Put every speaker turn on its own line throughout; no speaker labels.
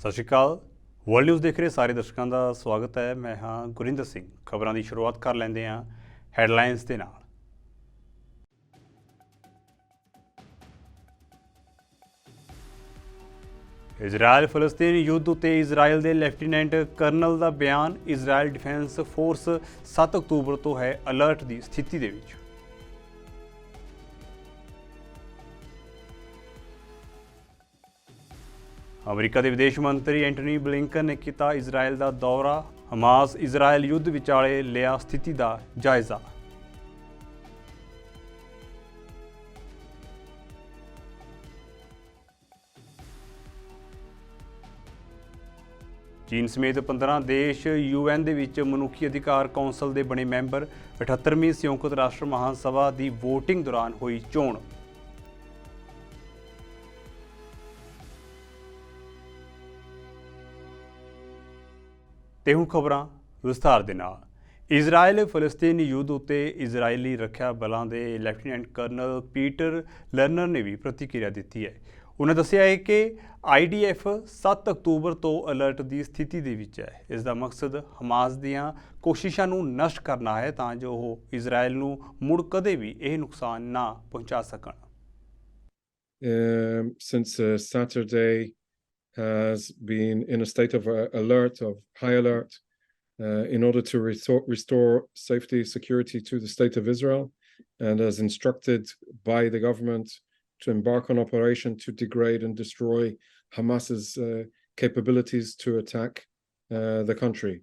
ਸਤਿ ਸ਼੍ਰੀ ਅਕਾਲ। World news ਦੇਖ ਰਹੇ ਸਾਰੇ ਦਰਸ਼ਕਾਂ ਦਾ ਸਵਾਗਤ ਹੈ। ਮੈਂ ਹਾਂ ਗੁਰਿੰਦਰ ਸਿੰਘ। ਖਬਰਾਂ ਦੀ ਸ਼ੁਰੂਆਤ ਕਰ ਲੈਂਦੇ ਹਾਂ ਹੈਡਲਾਈਨਸ ਦੇ ਨਾਲ। ਇਜ਼ਰਾਈਲ ਫਲਸਤੀਨ ਯੁੱਧ ਉੱਤੇ ਇਜ਼ਰਾਈਲ ਦੇ ਲੈਫਟੀਨੈਂਟ ਕਰਨਲ ਦਾ ਬਿਆਨ। ਇਜ਼ਰਾਈਲ ਡਿਫੈਂਸ ਫੋਰਸ 7 ਅਕਤੂਬਰ ਤੋਂ ਹੈ ਅਲਰਟ ਦੀ ਸਥਿਤੀ ਦੇ ਵਿੱਚ। ਅਮਰੀਕਾ ਦੇ ਵਿਦੇਸ਼ ਮੰਤਰੀ ਐਂਟਨੀ ਬਲਿੰਕਨ ਨੇ ਕੀਤਾ ਇਜ਼ਰਾਈਲ ਦਾ ਦੌਰਾ। ਹਮਾਸ ਇਜ਼ਰਾਈਲ ਯੁੱਧ ਵਿਚਾਲੇ ਲਿਆ ਸਥਿਤੀ ਦਾ ਜਾਇਜ਼ਾ। ਚੀਨ ਸਮੇਤ 15 ਦੇਸ਼ UN ਦੇ ਵਿੱਚ ਮਨੁੱਖੀ ਅਧਿਕਾਰ ਕੌਂਸਲ ਦੇ ਬਣੇ ਮੈਂਬਰ। 78ਵੀਂ ਸੰਯੁਕਤ ਰਾਸ਼ਟਰ ਮਹਾਸਭਾ ਦੀ ਵੋਟਿੰਗ ਦੌਰਾਨ ਹੋਈ ਚੋਣ। ਤੇ ਹੁਣ ਖਬਰਾਂ ਵਿਸਥਾਰ ਦੇ ਨਾਲ। ਇਜ਼ਰਾਈਲ ਫਲਸਤੀਨ ਯੁੱਧ ਉੱਤੇ ਇਜ਼ਰਾਈਲੀ ਰੱਖਿਆ ਬਲਾਂ ਦੇ ਲੈਫਟੀਨੈਂਟ ਕਰਨਲ ਪੀਟਰ ਲਰਨਰ ਨੇ ਵੀ ਪ੍ਰਤੀਕਿਰਿਆ ਦਿੱਤੀ ਹੈ। ਉਹਨਾਂ ਦੱਸਿਆ ਹੈ ਕਿ IDF 7 ਅਕਤੂਬਰ ਤੋਂ ਅਲਰਟ ਦੀ ਸਥਿਤੀ ਦੇ ਵਿੱਚ ਹੈ। ਇਸ ਦਾ ਮਕਸਦ ਹਮਾਸ ਦੀਆਂ ਕੋਸ਼ਿਸ਼ਾਂ ਨੂੰ ਨਸ਼ਟ ਕਰਨਾ ਹੈ ਤਾਂ ਜੋ ਉਹ ਇਜ਼ਰਾਈਲ ਨੂੰ ਮੁੜ ਕਦੇ ਵੀ ਇਹ ਨੁਕਸਾਨ ਨਾ ਪਹੁੰਚਾ ਸਕਣ।
Since Saturday has been in a state of alert, of high alert, in order to restore safety, security to the state of Israel, and as instructed by the government to embark on operation to degrade and destroy Hamas's capabilities to attack the country.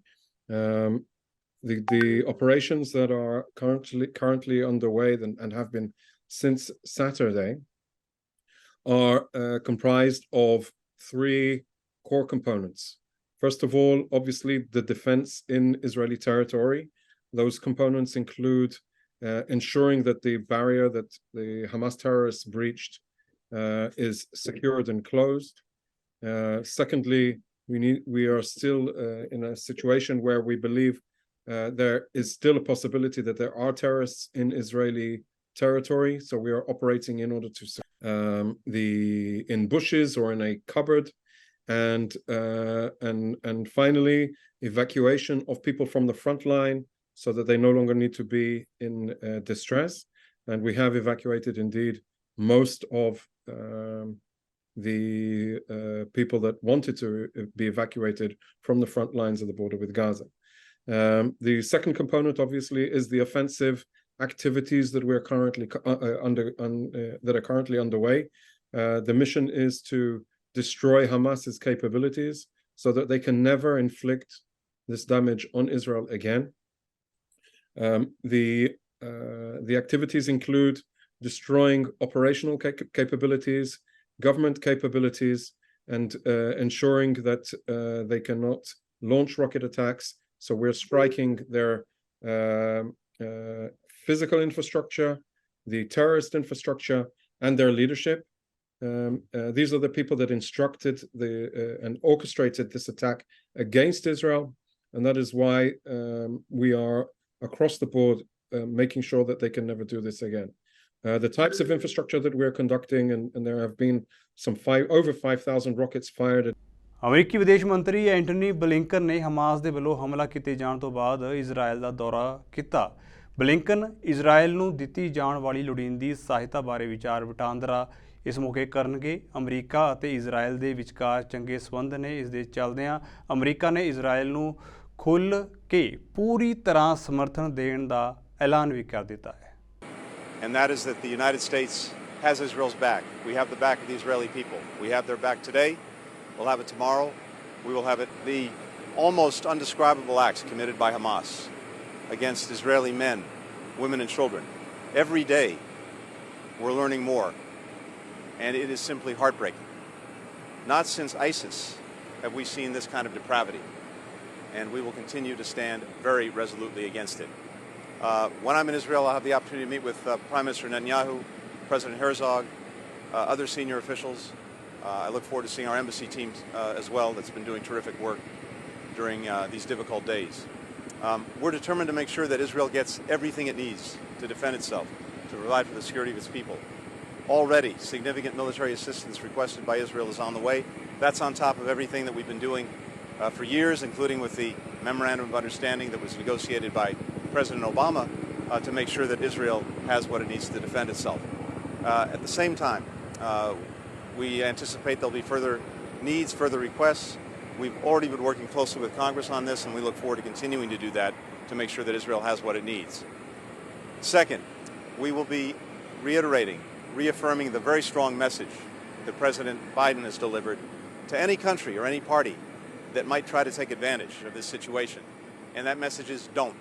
The operations that are currently underway and have been since Saturday are comprised of 3 core components. First of all, obviously, the defense in Israeli territory. Those components include ensuring that the barrier that the Hamas terrorists breached is secured and closed. Secondly, we are still in a situation where we believe there is still a possibility that there are terrorists in Israeli territory, so we are operating in order to in bushes or in a cupboard, and finally evacuation of people from the front line so that they no longer need to be in distress. And we have evacuated indeed most of the people that wanted to be evacuated from the front lines of the border with Gaza. The second component obviously is the offensive activities that we're currently that are currently underway. The mission is to destroy Hamas's capabilities so that they can never inflict this damage on Israel again. The activities include destroying operational capabilities, government capabilities, and ensuring that they cannot launch rocket attacks. So we're striking their physical infrastructure, the terrorist infrastructure, and their leadership. These are the people that instructed and orchestrated this attack against Israel, and that is why we are across the board making sure that they can never do this again. The types of infrastructure that we're conducting, and there have been over 5,000 rockets fired.
ਅਮਰੀਕੀ ਵਿਦੇਸ਼ ਮੰਤਰੀ Antony Blinken ਨੇ Hamas ਦੇ ਵੱਲੋਂ ਹਮਲਾ ਕੀਤੇ ਜਾਣ ਤੋਂ ਬਾਅਦ ਇਜ਼ਰਾਈਲ ਦਾ ਦੌਰਾ ਕੀਤਾ। ਬਲਿੰਕਨ ਇਜ਼ਰਾਈਲ ਨੂੰ ਦਿੱਤੀ ਜਾਣ ਵਾਲੀ ਲੋੜੀਂਦੀ ਸਹਾਇਤਾ ਬਾਰੇ ਵਿਚਾਰ ਵਟਾਂਦਰਾ ਇਸ ਮੌਕੇ ਕਰਨਗੇ। ਅਮਰੀਕਾ ਅਤੇ ਇਜ਼ਰਾਈਲ ਦੇ ਵਿਚਕਾਰ ਚੰਗੇ ਸੰਬੰਧ ਨੇ। ਇਸ ਦੇ ਚੱਲਦਿਆਂ ਅਮਰੀਕਾ ਨੇ ਇਜ਼ਰਾਈਲ ਨੂੰ ਖੁੱਲ੍ਹ ਕੇ ਪੂਰੀ ਤਰ੍ਹਾਂ ਸਮਰਥਨ ਦੇਣ ਦਾ ਐਲਾਨ ਵੀ ਕਰ ਦਿੱਤਾ ਹੈ।
And that is that the United States has Israel's back. We have the back of the Israeli people. We have their back today. We'll have it tomorrow. We will have it. The almost undescribable acts committed by Hamas against Israeli men, women, and children. Every day, we're learning more, and it is simply heartbreaking. Not since ISIS have we seen this kind of depravity, and we will continue to stand very resolutely against it. When I'm in Israel, I'll have the opportunity to meet with Prime Minister Netanyahu, President Herzog, other senior officials. I look forward to seeing our embassy team as well that's been doing terrific work during these difficult days. We're determined to make sure that Israel gets everything it needs to defend itself, to provide for the security of its people. Already, significant military assistance requested by Israel is on the way. That's on top of everything that we've been doing for years, including with the Memorandum of Understanding that was negotiated by President Obama to make sure that Israel has what it needs to defend itself. At the same time, we anticipate there'll be further needs, further requests. We've already been working closely with Congress on this, and we look forward to continuing to do that to make sure that Israel has what it needs. Second, we will be reaffirming the very strong message that President Biden has delivered to any country or any party that might try to take advantage of this situation. And that message is don't.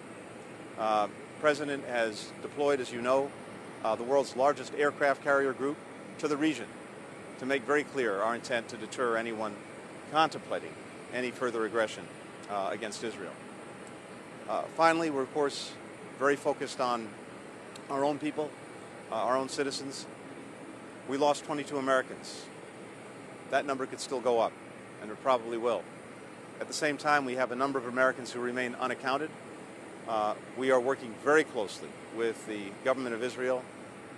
The President has deployed, as you know, the world's largest aircraft carrier group to the region to make very clear our intent to deter anyone contemplating any further aggression against Israel. Finally, we're of course very focused on our own people, our own citizens. We lost 22 Americans. That number could still go up, and it probably will. At the same time, we have a number of Americans who remain unaccounted. We are working very closely with the government of Israel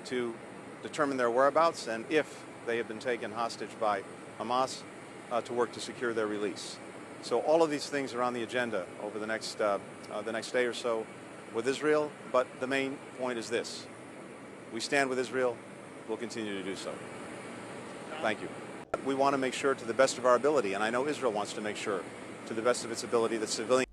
to determine their whereabouts, and if they have been taken hostage by Hamas, to work to secure their release. So all of these things are on the agenda over the next day or so with Israel, but the main point is this. We stand with Israel. We'll continue to do so. Thank you. We want to make sure to the best of our ability, and I know Israel wants to make sure to the best of its ability that civilians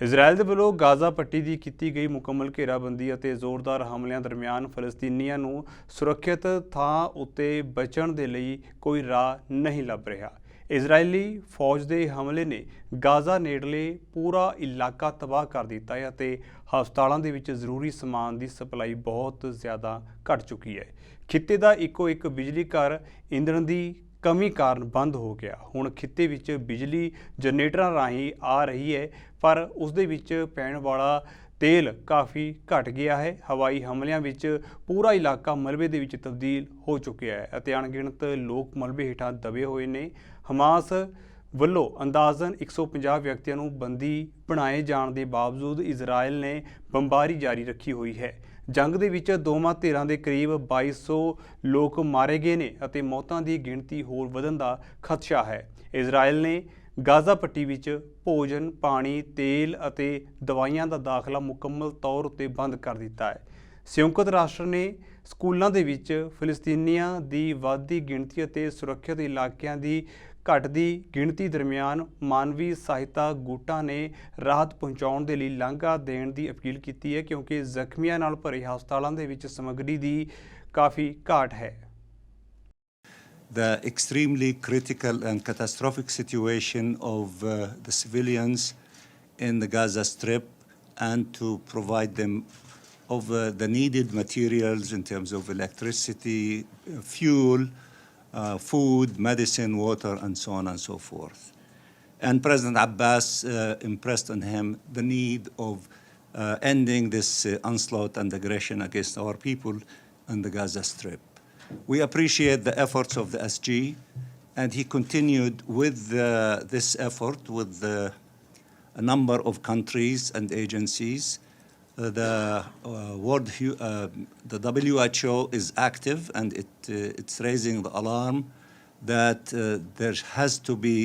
Israel ਦੇ ਵੱਲੋਂ Gaza ਪੱਟੀ ਦੀ ਕੀਤੀ ਗਈ ਮੁਕੰਮਲ ਘੇਰਾਬੰਦੀ ਅਤੇ ਜ਼ੋਰਦਾਰ ਹਮਲਿਆਂ ਦਰਮਿਆਨ ਫਲਸਤੀਨੀਆਂ ਨੂੰ ਸੁਰੱਖਿਅਤ ਥਾਂ ਉੱਤੇ ਬਚਣ ਦੇ ਲਈ ਕੋਈ ਰਾਹ ਨਹੀਂ ਲੱਭ ਰਿਹਾ। ਇਜ਼ਰਾਈਲੀ ਫੌਜ ਦੇ ਹਮਲੇ ਨੇ ਗਾਜ਼ਾ ਨੇੜਲੇ ਪੂਰਾ ਇਲਾਕਾ ਤਬਾਹ ਕਰ ਦਿੱਤਾ ਹੈ ਅਤੇ ਹਸਪਤਾਲਾਂ ਦੇ ਵਿੱਚ ਜ਼ਰੂਰੀ ਸਮਾਨ ਦੀ ਸਪਲਾਈ ਬਹੁਤ ਜ਼ਿਆਦਾ ਘਟ ਚੁੱਕੀ ਹੈ। ਖਿੱਤੇ ਦਾ ਇੱਕੋ ਇੱਕ ਬਿਜਲੀ ਘਰ ਇੰਧਣ ਦੀ ਕਮੀ ਕਾਰਨ ਬੰਦ ਹੋ ਗਿਆ। ਹੁਣ ਖਿੱਤੇ ਵਿੱਚ ਬਿਜਲੀ ਜਨਰੇਟਰਾਂ ਰਾਹੀਂ ਆ ਰਹੀ ਹੈ, ਪਰ ਉਸ ਦੇ ਵਿੱਚ ਪੈਣ ਵਾਲਾ ਤੇਲ ਕਾਫੀ ਘਟ ਗਿਆ ਹੈ। ਹਵਾਈ ਹਮਲਿਆਂ ਵਿੱਚ ਪੂਰਾ ਇਲਾਕਾ ਮਲਬੇ ਦੇ ਵਿੱਚ ਤਬਦੀਲ ਹੋ ਚੁੱਕਿਆ ਹੈ ਅਤੇ ਅਣਗਿਣਤ ਲੋਕ ਮਲਬੇ ਹੇਠਾਂ ਦਬੇ ਹੋਏ ਨੇ। ਹਮਾਸ ਵੱਲੋਂ ਅੰਦਾਜ਼ਨ 150 ਵਿਅਕਤੀਆਂ ਨੂੰ ਬੰਦੀ ਬਣਾਏ ਜਾਣ ਦੇ ਬਾਵਜੂਦ ਇਜ਼ਰਾਈਲ ਨੇ ਬੰਬਾਰੀ ਜਾਰੀ ਰੱਖੀ ਹੋਈ ਹੈ। ਜੰਗ ਦੇ ਵਿੱਚ ਦੋਵਾਂ ਧਿਰਾਂ ਦੇ ਕਰੀਬ 2200 ਲੋਕ ਮਾਰੇ ਗਏ ਨੇ ਅਤੇ ਮੌਤਾਂ ਦੀ ਗਿਣਤੀ ਹੋਰ ਵਧਣ ਦਾ ਖਦਸ਼ਾ ਹੈ। ਇਜ਼ਰਾਈਲ ਨੇ ਗਾਜ਼ਾ ਪੱਟੀ ਵਿੱਚ ਭੋਜਨ, ਪਾਣੀ, ਤੇਲ ਅਤੇ ਦਵਾਈਆਂ ਦਾ ਦਾਖਲਾ ਮੁਕੰਮਲ ਤੌਰ ਉੱਤੇ ਬੰਦ ਕਰ ਦਿੱਤਾ ਹੈ। ਸੰਯੁਕਤ ਰਾਸ਼ਟਰ ਨੇ ਸਕੂਲਾਂ ਦੇ ਵਿੱਚ ਫਿਲਸਤੀਨੀਆਂ ਦੀ ਵੱਧਦੀ ਗਿਣਤੀ ਅਤੇ ਸੁਰੱਖਿਅਤ ਇਲਾਕਿਆਂ ਦੀ ਘਟਦੀ ਗਿਣਤੀ ਦਰਮਿਆਨ ਮਾਨਵੀ ਸਹਾਇਤਾ ਗੁੱਟਾਂ ਨੇ ਰਾਹਤ ਪਹੁੰਚਾਉਣ ਦੇ ਲਈ ਲਾਂਘਾ ਦੇਣ ਦੀ ਅਪੀਲ ਕੀਤੀ ਹੈ, ਕਿਉਂਕਿ ਜ਼ਖਮੀਆਂ ਨਾਲ ਭਰੇ ਹਸਪਤਾਲਾਂ ਦੇ ਵਿੱਚ ਸਮੱਗਰੀ ਦੀ ਕਾਫੀ ਘਾਟ ਹੈ।
The extremely critical and catastrophic situation of the civilians in the Gaza Strip, and to provide them of the needed materials in terms of electricity, fuel, food, medicine, water, and so on and so forth. And President Abbas impressed on him the need of ending this onslaught and aggression against our people in the Gaza Strip. We appreciate the efforts of the SG, and he continued with this effort with a number of countries and agencies. The WHO is active, and it's raising the alarm that there has to be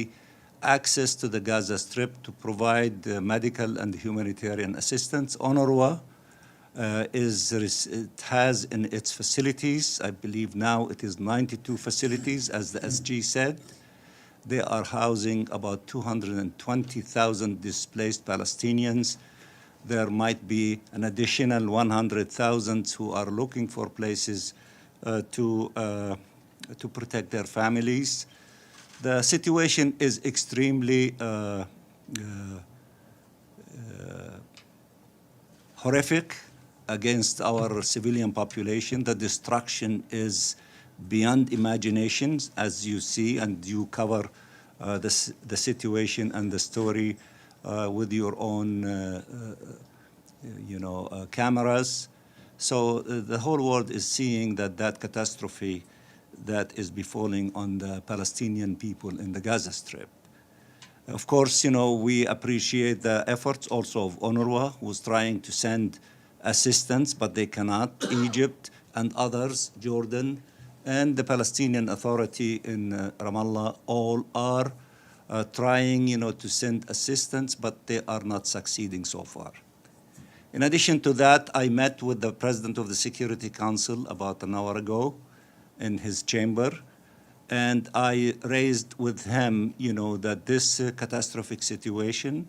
access to the Gaza Strip to provide medical and humanitarian assistance. UNRWA it has in its facilities, I believe now it is 92 facilities, as the SG said. They are housing about 220,000 displaced Palestinians. There might be an additional 100,000 who are looking for places to protect their families. The situation is extremely horrific against our civilian population. The destruction is beyond imagination, as you see, and you cover the situation and the story with your own cameras. So the whole world is seeing that catastrophe that is befalling on the Palestinian people in the Gaza Strip. Of course, we appreciate the efforts also of UNRWA, who's trying to send assistance, but they cannot. Egypt and others, Jordan, and the Palestinian Authority in Ramallah all are trying, to send assistance, but they are not succeeding so far. In addition to that, I met with the President of the Security Council about an hour ago in his chamber, and I raised with him, that this catastrophic situation,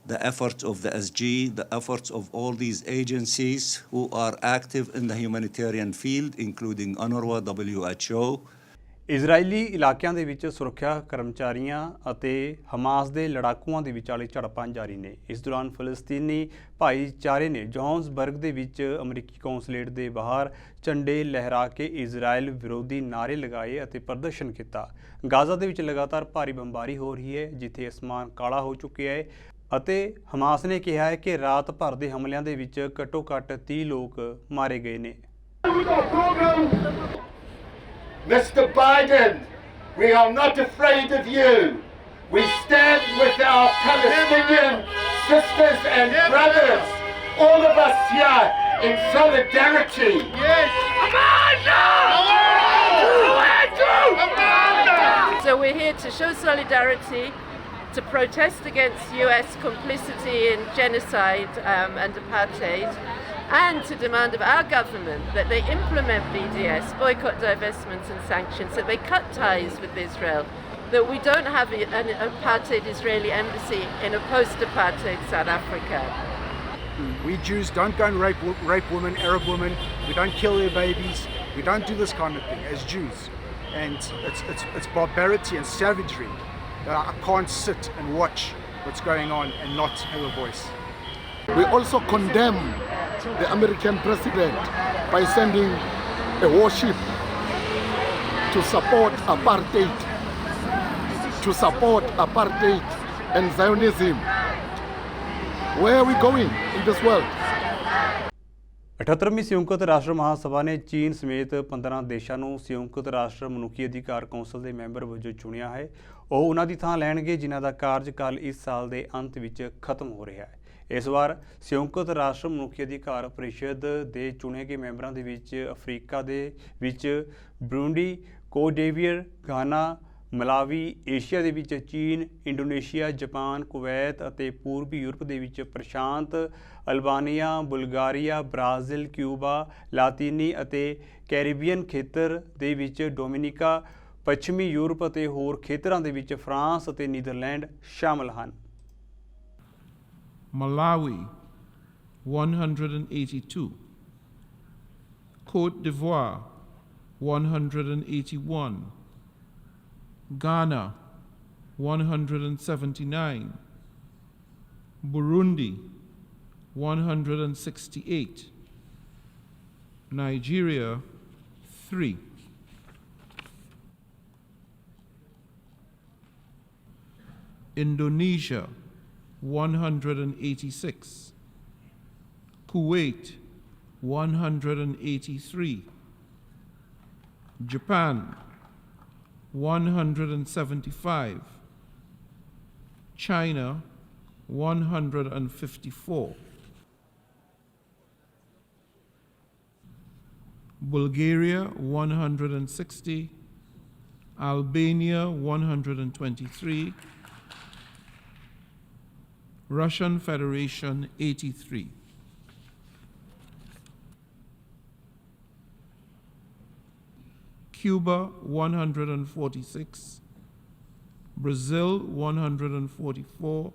the efforts of the SG, the efforts of all these agencies who are active in the humanitarian field, including UNRWA, WHO,
ਇਜ਼ਰਾਈਲੀ ਇਲਾਕਿਆਂ ਦੇ ਵਿੱਚ ਸੁਰੱਖਿਆ ਕਰਮਚਾਰੀਆਂ ਅਤੇ Hamas ਦੇ ਲੜਾਕੂਆਂ ਦੇ ਵਿਚਾਲੇ ਝੜਪਾਂ ਜਾਰੀ ਨੇ। ਇਸ ਦੌਰਾਨ ਫਲਸਤੀਨੀ ਭਾਈਚਾਰੇ ਨੇ ਜੋਹਾਨਸਬਰਗ ਦੇ ਵਿੱਚ ਅਮਰੀਕੀ ਕੌਂਸਲੇਟ ਦੇ ਬਾਹਰ ਝੰਡੇ ਲਹਿਰਾ ਕੇ ਇਜ਼ਰਾਈਲ ਵਿਰੋਧੀ ਨਾਅਰੇ ਲਗਾਏ ਅਤੇ ਪ੍ਰਦਰਸ਼ਨ ਕੀਤਾ। ਗਾਜ਼ਾ ਦੇ ਵਿੱਚ ਲਗਾਤਾਰ ਭਾਰੀ ਬੰਬਾਰੀ ਹੋ ਰਹੀ ਹੈ, ਜਿੱਥੇ ਅਸਮਾਨ ਕਾਲਾ ਹੋ ਚੁੱਕਿਆ ਹੈ ਅਤੇ ਹਮਾਸ ਨੇ ਕਿਹਾ ਹੈ ਕਿ ਰਾਤ ਭਰ ਦੇ ਹਮਲਿਆਂ ਦੇ ਵਿੱਚ ਘੱਟੋ-ਘੱਟ 30 ਲੋਕ ਮਾਰੇ ਗਏ ਨੇ।
Mr. Biden, we are not afraid of you. We stand with our Palestinian sisters and brothers, all of us here in solidarity. Yes.
So we're here to show solidarity, to protest against US complicity in genocide and apartheid, and to demand of our government that they implement BDS, boycott, divestment and sanctions, that they cut ties with Israel, that we don't have an apartheid Israeli embassy in a post-apartheid South Africa.
We Jews don't go and rape women, Arab women, we don't kill their babies, we don't do this kind of thing as Jews. And it's barbarity and savagery that I can't sit and watch what's going on and not have a voice.
We also condemn the American president by sending a warship to support apartheid, and Zionism. Where are we going in this world?
78ਵੀਂ ਸੰਯੁਕਤ ਰਾਸ਼ਟਰ ਮਹਾਸਭਾ ਨੇ ਚੀਨ ਸਮੇਤ 15 ਦੇਸ਼ਾਂ ਨੂੰ ਸੰਯੁਕਤ ਰਾਸ਼ਟਰ ਮਨੁੱਖੀ ਅਧਿਕਾਰ ਕੌਂਸਲ ਦੇ ਮੈਂਬਰ ਵਜੋਂ ਚੁਣਿਆ ਹੈ। ਉਹ ਉਹਨਾਂ ਦੀ ਥਾਂ ਲੈਣਗੇ ਜਿਨ੍ਹਾਂ ਦਾ ਕਾਰਜਕਾਲ ਇਸ ਸਾਲ ਦੇ ਅੰਤ ਵਿੱਚ ਖਤਮ ਹੋ ਰਿਹਾ ਹੈ। ਇਸ ਵਾਰ ਸੰਯੁਕਤ ਰਾਸ਼ਟਰ ਮਨੁੱਖੀ ਅਧਿਕਾਰ ਪਰਿਸ਼ਦ ਦੇ ਚੁਣੇ ਗਏ ਮੈਂਬਰਾਂ ਦੇ ਵਿੱਚ ਅਫਰੀਕਾ ਦੇ ਵਿੱਚ ਬਰੂੰਡੀ, ਕੋਟਡੀਵੀਅਰ, ਗਾਨਾ, ਮਲਾਵੀ, ਏਸ਼ੀਆ ਦੇ ਵਿੱਚ ਚੀਨ, ਇੰਡੋਨੇਸ਼ੀਆ, ਜਾਪਾਨ, ਕੁਵੈਤ ਅਤੇ ਪੂਰਬੀ ਯੂਰਪ ਦੇ ਵਿੱਚ ਪ੍ਰਸ਼ਾਂਤ, ਅਲਬਾਨੀਆ, ਬੁਲਗਾਰੀਆ, ਬ੍ਰਾਜ਼ੀਲ, ਕਿਊਬਾ, ਲਾਤੀਨੀ ਅਤੇ ਕੈਰੀਬੀਅਨ ਖੇਤਰ ਦੇ ਵਿੱਚ ਡੋਮਿਨਿਕਾ, ਪੱਛਮੀ ਯੂਰਪ ਅਤੇ ਹੋਰ ਖੇਤਰਾਂ ਦੇ ਵਿੱਚ ਫਰਾਂਸ ਅਤੇ ਨੀਦਰਲੈਂਡ ਸ਼ਾਮਲ ਹਨ।
Malawi 182, Côte d'Ivoire 181, Ghana 179, Burundi 168, Nigeria 3, Indonesia 186, Kuwait 183, Japan 175, China 154, Bulgaria 160, Albania 123, Russian Federation 83. Cuba 146, Brazil 144,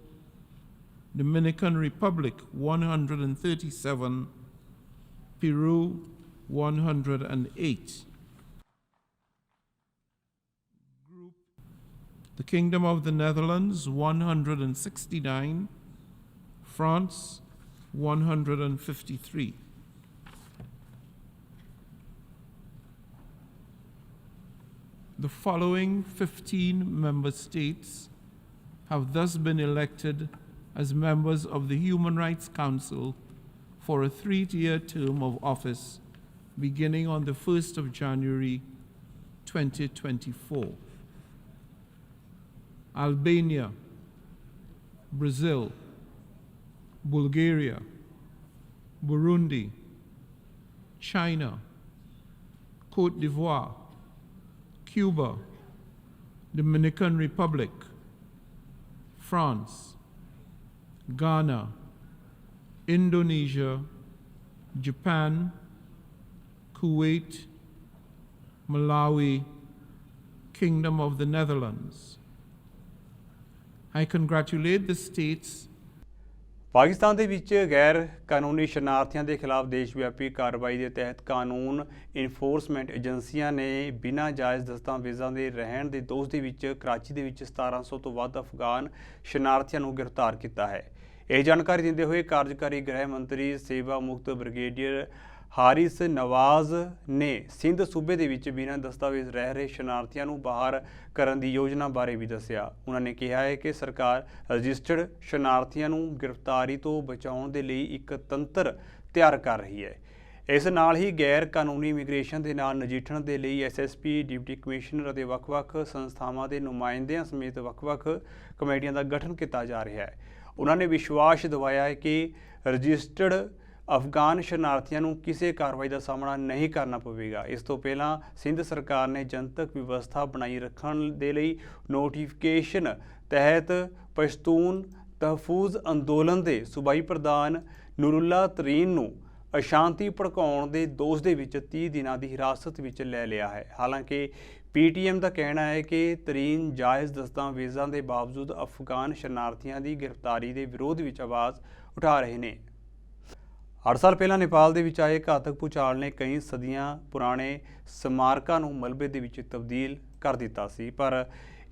Dominican Republic 137, Peru 108. The Kingdom of the Netherlands 169, France 153. The following 15 member states have thus been elected as members of the Human Rights Council for a 3-year term of office beginning on the 1st of January 2024. Albania, Brazil, Bulgaria, Burundi, China, Côte d'Ivoire, Cuba, Dominican Republic, France, Ghana, Indonesia, Japan, Kuwait, Malawi, Kingdom of the Netherlands. I congratulate the states
Pakistan ਦੇ ਵਿੱਚ ਗੈਰ ਕਾਨੂੰਨੀ ਸ਼ਰਨਾਰਥੀਆਂ ਦੇ ਖਿਲਾਫ ਦੇਸ਼ ਵਿਆਪੀ ਕਾਰਵਾਈ ਦੇ ਤਹਿਤ ਕਾਨੂੰਨ ਇਨਫੋਰਸਮੈਂਟ ਏਜੰਸੀਆਂ ਨੇ ਬਿਨਾਂ ਜਾਇਜ਼ ਦਸਤਾਵੇਜ਼ਾਂ ਦੇ ਰਹਿਣ ਦੇ ਦੋਸ਼ ਦੇ ਵਿੱਚ ਕਰਾਚੀ ਦੇ ਵਿੱਚ 1700 ਤੋਂ ਵੱਧ ਅਫਗਾਨ ਸ਼ਰਨਾਰਥੀਆਂ ਨੂੰ ਗ੍ਰਿਫਤਾਰ ਕੀਤਾ ਹੈ। ਇਹ ਜਾਣਕਾਰੀ ਦਿੰਦੇ ਹੋਏ ਕਾਰਜਕਾਰੀ ਗ੍ਰਹਿ ਮੰਤਰੀ ਸੇਵਾ ਮੁਕਤ ਬ੍ਰਿਗੇਡੀਅਰ ਹਾਰਿਸ ਨਵਾਜ਼ ਨੇ ਸਿੰਧ ਸੂਬੇ ਦੇ ਵਿੱਚ ਬਿਨਾਂ ਦਸਤਾਵੇਜ਼ ਰਹਿ ਰਹੇ ਸ਼ਰਨਾਰਥੀਆਂ ਨੂੰ ਬਾਹਰ ਕਰਨ ਦੀ ਯੋਜਨਾ ਬਾਰੇ ਵੀ ਦੱਸਿਆ। ਉਹਨਾਂ ਨੇ ਕਿਹਾ ਹੈ ਕਿ ਸਰਕਾਰ ਰਜਿਸਟਰਡ ਸ਼ਰਨਾਰਥੀਆਂ ਨੂੰ ਗ੍ਰਿਫਤਾਰੀ ਤੋਂ ਬਚਾਉਣ ਦੇ ਲਈ ਇੱਕ ਤੰਤਰ ਤਿਆਰ ਕਰ ਰਹੀ ਹੈ। ਇਸ ਨਾਲ ਹੀ ਗੈਰ ਕਾਨੂੰਨੀ ਇਮੀਗ੍ਰੇਸ਼ਨ ਦੇ ਨਾਲ ਨਜਿੱਠਣ ਦੇ ਲਈ ਐਸਐਸਪੀ, ਡਿਪਟੀ ਕਮਿਸ਼ਨਰ ਅਤੇ ਵੱਖ-ਵੱਖ ਸੰਸਥਾਵਾਂ ਦੇ ਨੁਮਾਇੰਦਿਆਂ ਸਮੇਤ ਵੱਖ-ਵੱਖ ਕਮੇਟੀਆਂ ਦਾ ਗਠਨ ਕੀਤਾ ਜਾ ਰਿਹਾ ਹੈ। ਉਹਨਾਂ ਨੇ ਵਿਸ਼ਵਾਸ ਦਿਵਾਇਆ ਹੈ ਕਿ ਰਜਿਸਟਰਡ ਅਫਗਾਨ ਸ਼ਰਨਾਰਥੀਆਂ ਨੂੰ ਕਿਸੇ ਕਾਰਵਾਈ ਦਾ ਸਾਹਮਣਾ ਨਹੀਂ ਕਰਨਾ ਪਵੇਗਾ। ਇਸ ਤੋਂ ਪਹਿਲਾਂ ਸਿੰਧ ਸਰਕਾਰ ਨੇ ਜਨਤਕ ਵਿਵਸਥਾ ਬਣਾਈ ਰੱਖਣ ਦੇ ਲਈ ਨੋਟੀਫਿਕੇਸ਼ਨ ਤਹਿਤ ਪਸ਼ਤੂਨ ਤਹਫੂਜ਼ ਅੰਦੋਲਨ ਦੇ ਸੂਬਾਈ ਪ੍ਰਧਾਨ ਨੂਰੁੱਲਾ ਤਰੀਨ ਨੂੰ ਅਸ਼ਾਂਤੀ ਭੜਕਾਉਣ ਦੇ ਦੋਸ਼ ਦੇ ਵਿੱਚ 30 ਦਿਨਾਂ ਦੀ ਹਿਰਾਸਤ ਵਿੱਚ ਲੈ ਲਿਆ ਹੈ। ਹਾਲਾਂਕਿ ਪੀਟੀਐਮ ਦਾ ਕਹਿਣਾ ਹੈ ਕਿ ਤਰੀਨ ਜਾਇਜ਼ ਦਸਤਾਵੇਜ਼ਾਂ ਦੇ ਬਾਵਜੂਦ ਅਫਗਾਨ ਸ਼ਰਨਾਰਥੀਆਂ ਦੀ ਗ੍ਰਿਫਤਾਰੀ ਦੇ ਵਿਰੋਧ ਵਿੱਚ ਆਵਾਜ਼ ਉਠਾ ਰਹੇ ਨੇ। 8 ਸਾਲ ਪਹਿਲਾਂ ਨੇਪਾਲ ਦੇ ਵਿੱਚ ਆਏ ਘਾਤਕ ਭੂਚਾਲ ਨੇ ਕਈ ਸਦੀਆਂ ਪੁਰਾਣੇ ਸਮਾਰਕਾਂ ਨੂੰ ਮਲਬੇ ਦੇ ਵਿੱਚ ਤਬਦੀਲ ਕਰ ਦਿੱਤਾ ਸੀ, ਪਰ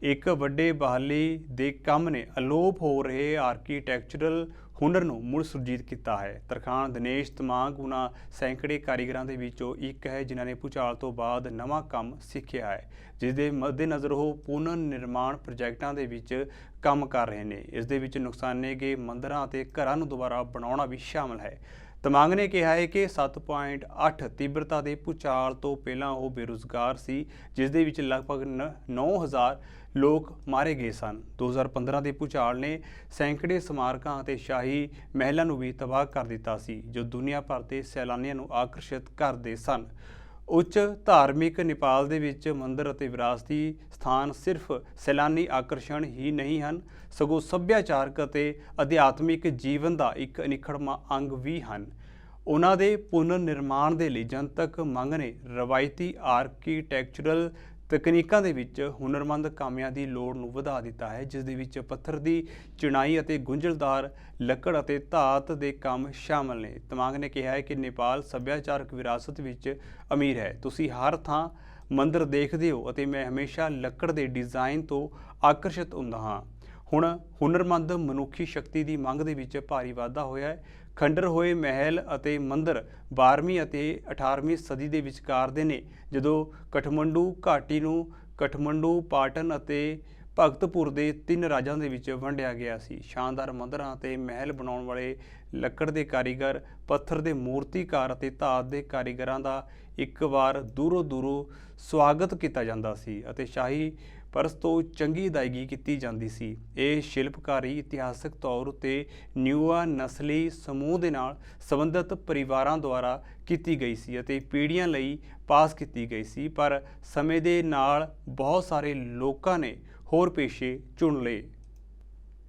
ਇੱਕ ਵੱਡੇ ਬਹਾਲੀ ਦੇ ਕੰਮ ਨੇ ਅਲੋਪ ਹੋ ਰਹੇ ਆਰਕੀਟੈਕਚਰਲ ਹੁਨਰ ਨੂੰ ਮੁੜ ਸੁਰਜੀਤ ਕੀਤਾ ਹੈ। ਤਰਖਾਣ ਦਿਨੇਸ਼ ਤਮਾਂਗ ਉਹਨਾਂ ਸੈਂਕੜੇ ਕਾਰੀਗਰਾਂ ਦੇ ਵਿੱਚੋਂ ਇੱਕ ਹੈ ਜਿਨ੍ਹਾਂ ਨੇ ਭੂਚਾਲ ਤੋਂ ਬਾਅਦ ਨਵਾਂ ਕੰਮ ਸਿੱਖਿਆ ਹੈ, ਜਿਸ ਦੇ ਮੱਦੇਨਜ਼ਰ ਉਹ ਪੁਨਰ ਨਿਰਮਾਣ ਪ੍ਰੋਜੈਕਟਾਂ ਦੇ ਵਿੱਚ ਕੰਮ ਕਰ ਰਹੇ ਨੇ। ਇਸ ਦੇ ਵਿੱਚ ਨੁਕਸਾਨੇ ਗਏ ਮੰਦਰਾਂ ਅਤੇ ਘਰਾਂ ਨੂੰ ਦੁਬਾਰਾ ਬਣਾਉਣਾ ਵੀ ਸ਼ਾਮਲ ਹੈ। ਤਮਾਂਗ ਨੇ ਕਿਹਾ ਹੈ ਕਿ 7.8 ਤੀਬਰਤਾ ਦੇ ਭੂਚਾਲ ਤੋਂ ਪਹਿਲਾਂ ਉਹ ਬੇਰੁਜ਼ਗਾਰ ਸੀ, ਜਿਸ ਦੇ ਵਿੱਚ ਲਗਭਗ 9000 ਲੋਕ ਮਾਰੇ ਗਏ ਸਨ। 2015 ਦੇ ਭੂਚਾਲ ਨੇ ਸੈਂਕੜੇ ਸਮਾਰਕਾਂ ਅਤੇ ਸ਼ਾਹੀ ਮਹਿਲਾਂ ਨੂੰ ਵੀ ਤਬਾਹ ਕਰ ਦਿੱਤਾ ਸੀ, ਜੋ ਦੁਨੀਆ ਭਰ ਦੇ ਸੈਲਾਨੀਆਂ ਨੂੰ ਆਕਰਸ਼ਿਤ ਕਰਦੇ ਸਨ। ਉੱਚ ਧਾਰਮਿਕ ਨੇਪਾਲ ਦੇ ਵਿੱਚ ਮੰਦਰ ਅਤੇ ਵਿਰਾਸਤੀ ਸਥਾਨ ਸਿਰਫ ਸੈਲਾਨੀ ਆਕਰਸ਼ਣ ਹੀ ਨਹੀਂ ਹਨ, ਸਗੋਂ ਸੱਭਿਆਚਾਰਕ ਅਤੇ ਅਧਿਆਤਮਿਕ ਜੀਵਨ ਦਾ ਇੱਕ ਅਨਿੱਖੜਵਾਂ ਅੰਗ ਵੀ ਹਨ। ਉਹਨਾਂ ਦੇ ਪੁਨਰ ਨਿਰਮਾਣ ਦੇ ਲਈ ਜਨਤਕ ਮੰਗ ਨੇ ਰਵਾਇਤੀ ਆਰਕੀਟੈਕਚਰਲ ਤਕਨੀਕਾਂ ਦੇ ਵਿੱਚ ਹੁਨਰਮੰਦ ਕਾਮਿਆਂ ਦੀ ਲੋੜ ਨੂੰ ਵਧਾ ਦਿੱਤਾ ਹੈ, ਜਿਸ ਦੇ ਵਿੱਚ ਪੱਥਰ ਦੀ ਚਿਣਾਈ ਅਤੇ ਗੁੰਝਲਦਾਰ ਲੱਕੜ ਅਤੇ ਧਾਤ ਦੇ ਕੰਮ ਸ਼ਾਮਲ ਨੇ। ਤਮਾਂਗ ਨੇ ਕਿਹਾ ਹੈ ਕਿ ਨੇਪਾਲ ਸੱਭਿਆਚਾਰਕ ਵਿਰਾਸਤ ਵਿੱਚ ਅਮੀਰ ਹੈ। ਤੁਸੀਂ ਹਰ ਥਾਂ ਮੰਦਰ ਦੇਖਦੇ ਹੋ ਅਤੇ ਮੈਂ ਹਮੇਸ਼ਾ ਲੱਕੜ ਦੇ ਡਿਜ਼ਾਈਨ ਤੋਂ ਆਕਰਸ਼ਿਤ ਹੁੰਦਾ ਹਾਂ। ਹੁਣ ਹੁਨਰਮੰਦ ਮਨੁੱਖੀ ਸ਼ਕਤੀ ਦੀ ਮੰਗ ਦੇ ਵਿੱਚ ਭਾਰੀ ਵਾਧਾ ਹੋਇਆ ਹੈ। ਖੰਡਰ ਹੋਏ ਮਹਿਲ ਅਤੇ ਮੰਦਰ 12ਵੀਂ ਅਤੇ 18ਵੀਂ ਸਦੀ ਦੇ ਵਿਚਕਾਰ ਦੇ ਨੇ, ਜਦੋਂ ਕਠਮੰਡੂ ਘਾਟੀ ਨੂੰ ਕਠਮੰਡੂ, ਪਾਟਨ ਅਤੇ ਭਗਤਪੁਰ ਦੇ 3 ਰਾਜਾਂ ਦੇ ਵਿੱਚ ਵੰਡਿਆ ਗਿਆ ਸੀ। ਸ਼ਾਨਦਾਰ ਮੰਦਰਾਂ ਅਤੇ ਮਹਿਲ ਬਣਾਉਣ ਵਾਲੇ ਲੱਕੜ ਦੇ ਕਾਰੀਗਰ, ਪੱਥਰ ਦੇ ਮੂਰਤੀਕਾਰ ਅਤੇ ਧਾਤ ਦੇ ਕਾਰੀਗਰਾਂ ਦਾ ਇੱਕ ਵਾਰ ਦੂਰੋਂ ਦੂਰੋਂ ਸਵਾਗਤ ਕੀਤਾ ਜਾਂਦਾ ਸੀ ਅਤੇ ਸ਼ਾਹੀ ਪਰਸ ਤੋਂ ਚੰਗੀ ਅਦਾਇਗੀ ਕੀਤੀ ਜਾਂਦੀ ਸੀ। ਇਹ ਸ਼ਿਲਪਕਾਰੀ ਇਤਿਹਾਸਕ ਤੌਰ ਉੱਤੇ ਨਿਊਆ ਨਸਲੀ ਸਮੂਹ ਦੇ ਨਾਲ ਸੰਬੰਧਿਤ ਪਰਿਵਾਰਾਂ ਦੁਆਰਾ ਕੀਤੀ ਗਈ ਸੀ ਅਤੇ ਪੀੜ੍ਹੀਆਂ ਲਈ ਪਾਸ ਕੀਤੀ ਗਈ ਸੀ, ਪਰ ਸਮੇਂ ਦੇ ਨਾਲ ਬਹੁਤ ਸਾਰੇ ਲੋਕਾਂ ਨੇ ਹੋਰ ਪੇਸ਼ੇ ਚੁਣ ਲਏ।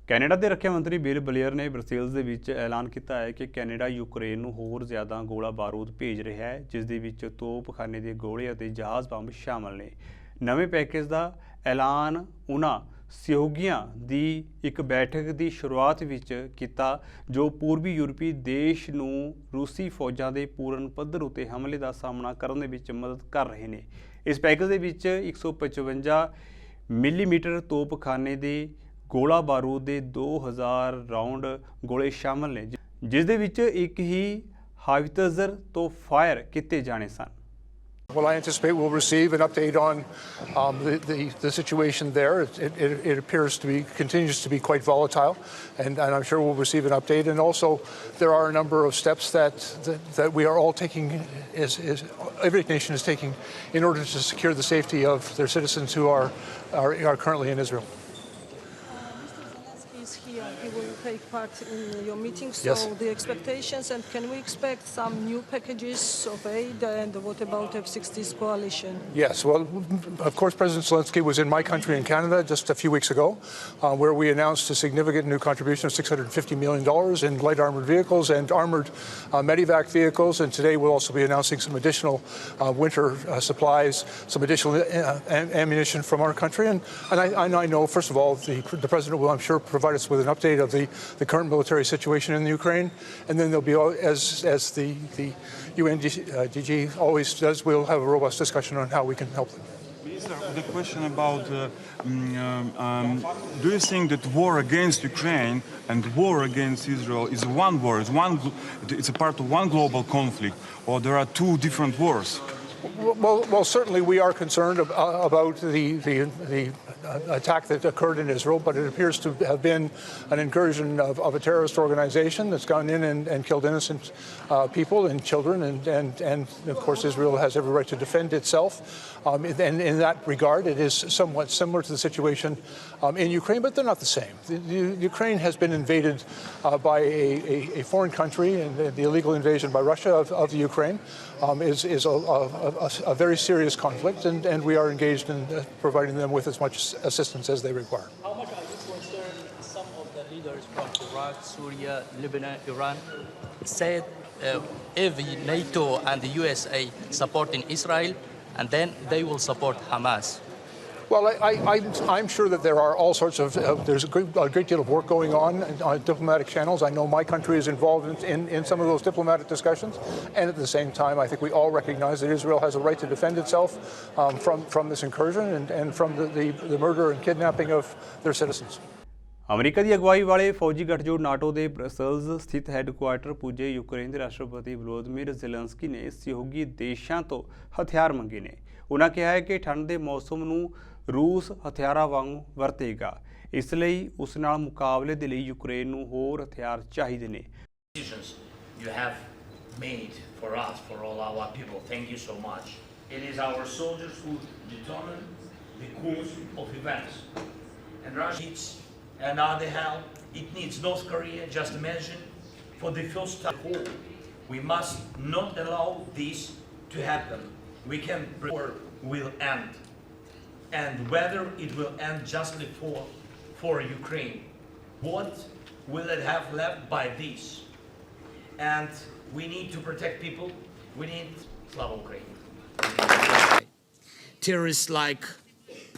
ਕੈਨੇਡਾ ਦੇ ਰੱਖਿਆ ਮੰਤਰੀ ਬਿਲ ਬਲੇਅਰ ਨੇ ਬਰਸੇਲਸ ਦੇ ਵਿੱਚ ਐਲਾਨ ਕੀਤਾ ਹੈ ਕਿ ਕੈਨੇਡਾ ਯੂਕਰੇਨ ਨੂੰ ਹੋਰ ਜ਼ਿਆਦਾ ਗੋਲਾ ਬਾਰੂਦ ਭੇਜ ਰਿਹਾ ਹੈ, ਜਿਸ ਦੇ ਵਿੱਚ ਤੋਪਖਾਨੇ ਦੇ ਗੋਲੇ ਅਤੇ ਜਹਾਜ਼ ਬੰਬ ਸ਼ਾਮਲ ਨੇ। ਨਵੇਂ ਪੈਕੇਜ ਦਾ ਐਲਾਨ ਉਹਨਾਂ ਸਹਿਯੋਗੀਆਂ ਦੀ ਇੱਕ ਬੈਠਕ ਦੀ ਸ਼ੁਰੂਆਤ ਵਿੱਚ ਕੀਤਾ ਜੋ ਪੂਰਬੀ ਯੂਰਪੀ ਦੇਸ਼ ਨੂੰ ਰੂਸੀ ਫੌਜਾਂ ਦੇ ਪੂਰਨ ਪੱਧਰ ਉੱਤੇ ਹਮਲੇ ਦਾ ਸਾਹਮਣਾ ਕਰਨ ਦੇ ਵਿੱਚ ਮਦਦ ਕਰ ਰਹੇ ਨੇ। ਇਸ ਪੈਕੇਜ ਦੇ ਵਿੱਚ 155 ਮਿਲੀਮੀਟਰ ਤੋਪਖਾਨੇ ਦੇ ਗੋਲਾ ਬਾਰੂਦ ਦੇ 2000 ਰਾਉਂਡ ਗੋਲੇ ਸ਼ਾਮਲ ਨੇ, ਜਿਸ ਦੇ ਵਿੱਚ ਇੱਕ ਹੀ ਹਾਵਿਤਜ਼ਰ ਤੋਂ ਫਾਇਰ ਕੀਤੇ ਜਾਣੇ ਸਨ।
Well, I anticipate we'll receive an update on the situation there. It appears to be continues to be quite volatile, and I'm sure we'll receive an update. And also, there are a number of steps that we are all taking, every nation is taking, in order to secure the safety of their citizens who are currently in Israel.
Mr. Zelensky is here. He will pay take part in your meeting. So
Yes.
the expectations, and can we expect some new packages of aid? And what about F-16's coalition?
Yes, well, of course, President Zelensky was in my country in Canada just a few weeks ago, where we announced a significant new contribution of $650 million in light armored vehicles and armored medivac vehicles. And today we'll also be announcing some additional winter supplies, some additional ammunition from our country. And I know, first of all, the President will, I'm sure, provide us with an update of the current military situation in the Ukraine. And then there'll be, as the UNDG always does, we'll have a robust discussion on how we can help them.
Minister, the question about do you think that war against Ukraine and war against Israel is one war, it's a part of one global conflict, or there are two different wars?
Well, certainly we are concerned about the attack that occurred in Israel, but it appears to have been an incursion of a terrorist organization that's gone in and killed innocent people and children, and of course Israel has every right to defend itself. And in that regard, it is somewhat similar to the situation in Ukraine, but they're not the same. Ukraine has been invaded by a foreign country, and the illegal invasion by Russia of the Ukraine is a very serious conflict, and we are engaged in providing them with as much assistance as they require.
How much are you concerned? Some of the leaders from Iraq, Syria, Lebanon, Iran said if NATO and the USA supporting Israel, and then they will support Hamas.
Well, I'm sure that there are all sorts of, there's a great deal of work going on diplomatic channels. I know my country is involved in some of those diplomatic discussions. And at the same time, I think we all recognize that Israel has a right to defend itself from this incursion and from the murder and kidnapping of their citizens.
America ਦੀ ਅਗਵਾਈ ਵਾਲੇ ਫੌਜੀ ਗੱਠਜੋੜ NATO ਦੇ Brussels ਸਥਿਤ headquarter ਪੁੱਜੇ Ukraine ਦੇ ਰਾਸ਼ਟਰਪਤੀ ਵਲੋਦੀਮੀਰ Zelensky ਨੇ ਸਹਿਯੋਗੀ ਦੇਸ਼ਾਂ ਤੋਂ ਹਥਿਆਰ ਮੰਗੇ ਨੇ। ਉਨ੍ਹਾਂ ਕਿਹਾ ਹੈ ਕਿ ਠੰਡ ਦੇ ਮੌਸਮ ਨੂੰ ਰੂਸ ਹਥਿਆਰਾਂ ਵਾਂਗ ਵਰਤੇਗਾ, ਇਸ ਲਈ ਉਸ ਨਾਲ ਮੁਕਾਬਲੇ ਦੇ ਲਈ ਯੂਕਰੇਨ ਨੂੰ ਹੋਰ ਹਥਿਆਰ ਚਾਹੀਦੇ ਨੇ।
You have made for us, for all our people. Thank you so much. It is our soldiers who determine the course of events. And Russia needs another help. It needs North Korea. Just imagine, for the first time, we must not allow this to happen. We can war will end, and whether it will end justly for Ukraine, what will it have left by this? And we need to protect people. We need Slava Ukraine. Terrorists like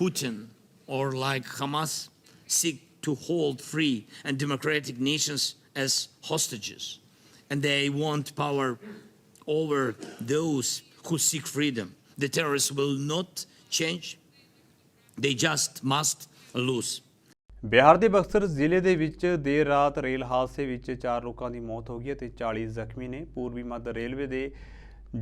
Putin or like Hamas seek to hold free and democratic nations as hostages, and they want power over those who seek freedom. The terrorists will not change. They just must lose.
Bihar ਦੇ ਬਕਸਰ ਜ਼ਿਲ੍ਹੇ ਦੇ ਵਿੱਚ ਦੇਰ ਰਾਤ rail ਹਾਦਸੇ ਵਿੱਚ 4 ਲੋਕਾਂ ਦੀ ਮੌਤ ਹੋ ਗਈ ਅਤੇ 40 ਜ਼ਖਮੀ ਨੇ। ਪੂਰਬੀ ਮੱਧ ਰੇਲਵੇ ਦੇ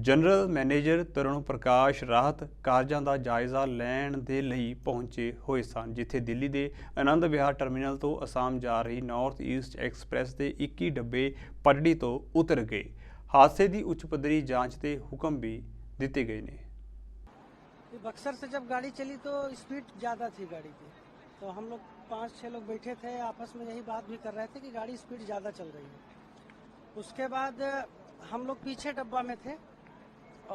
ਜਨਰਲ ਮੈਨੇਜਰ ਤਰੁਣ ਪ੍ਰਕਾਸ਼ ਰਾਹਤ ਕਾਰਜਾਂ ਦਾ ਜਾਇਜ਼ਾ ਲੈਣ ਦੇ ਲਈ ਪਹੁੰਚੇ ਹੋਏ ਸਨ, ਜਿੱਥੇ ਦਿੱਲੀ ਦੇ ਆਨੰਦ ਵਿਹਾਰ ਟਰਮੀਨਲ ਤੋਂ ਅਸਾਮ ਜਾ ਰਹੀ ਨਾਰਥ ਈਸਟ ਐਕਸਪ੍ਰੈਸ ਦੇ 21 ਡੱਬੇ ਪਟੜੀ ਤੋਂ ਉਤਰ ਗਏ। ਹਾਦਸੇ ਦੀ ਉੱਚ ਪੱਧਰੀ ਜਾਂਚ ਦੇ ਹੁਕਮ ਵੀ ਦਿੱਤੇ ਗਏ ਨੇ।
बक्सर से जब गाड़ी चली तो स्पीड ज़्यादा थी गाड़ी की, तो हम लोग 5-6 लोग बैठे थे, आपस में यही बात भी कर रहे थे कि गाड़ी स्पीड ज़्यादा चल रही है। उसके बाद हम लोग पीछे डब्बा में थे,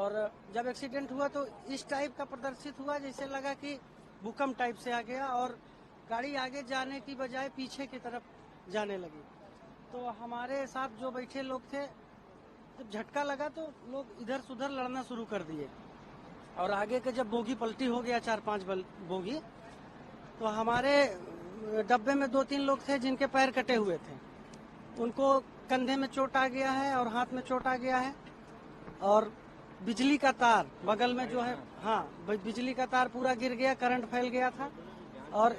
और जब एक्सीडेंट हुआ तो इस टाइप का प्रदर्शित हुआ जैसे लगा कि भूकंप टाइप से आ गया, और गाड़ी आगे जाने की बजाय पीछे की तरफ जाने लगी। तो हमारे साथ जो बैठे लोग थे, जब झटका लगा तो लोग इधर से उधर लड़ना शुरू कर दिए, और आगे के जब बोगी पलटी हो गया 4-5 बोगी, तो हमारे डब्बे में 2-3 लोग थे जिनके पैर कटे हुए थे, उनको कंधे में चोट आ गया है और हाथ में चोट आ गया है। और बिजली का तार बगल में जो है, हाँ, बिजली का तार पूरा गिर गया, करंट फैल गया था। और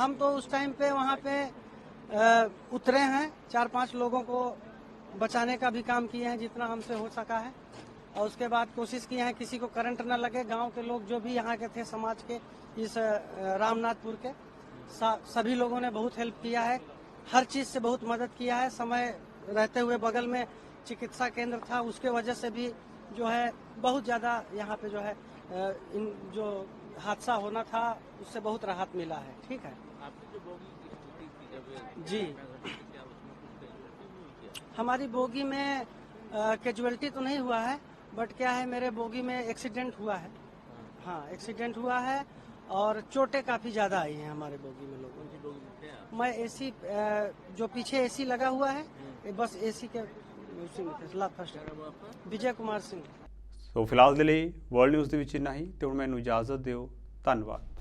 हम तो उस टाइम पे वहाँ पे उतरे हैं, 4-5 लोगों को बचाने का भी काम किए हैं जितना हमसे हो सका है, और उसके बाद कोशिश किए हैं किसी को करंट न लगे। गांव के लोग जो भी यहाँ के थे, समाज के, इस रामनाथपुर के सभी लोगों ने बहुत हेल्प किया है, हर चीज़ से बहुत मदद किया है। समय रहते हुए बगल में चिकित्सा केंद्र था, उसके वजह से भी जो है बहुत ज़्यादा यहाँ पे जो है इन जो हादसा होना था उससे बहुत राहत मिला है। ठीक है जी, हमारी बोगी में कैजुअलिटी तो नहीं हुआ है, बट क्या है मेरे बोगी में एक्सीडेंट हुआ है। हाँ, एक्सीडेंट हुआ है और चोटें काफ़ी ज़्यादा आई हैं हमारे बोगी में लोगों की। मैं एसी जो पीछे एसी लगा हुआ है, बस एसी के उसी में थे। फर्स्ट विजय कुमार सिंह।
ਸੋ ਫਿਲਹਾਲ ਦੇ ਲਈ ਵਰਲਡ ਨਿਊਜ਼ ਦੇ ਵਿੱਚ ਇੰਨਾ ਹੀ ਤੇ ਹੁਣ ਮੈਨੂੰ ਇਜਾਜ਼ਤ ਦਿਓ। ਧੰਨਵਾਦ।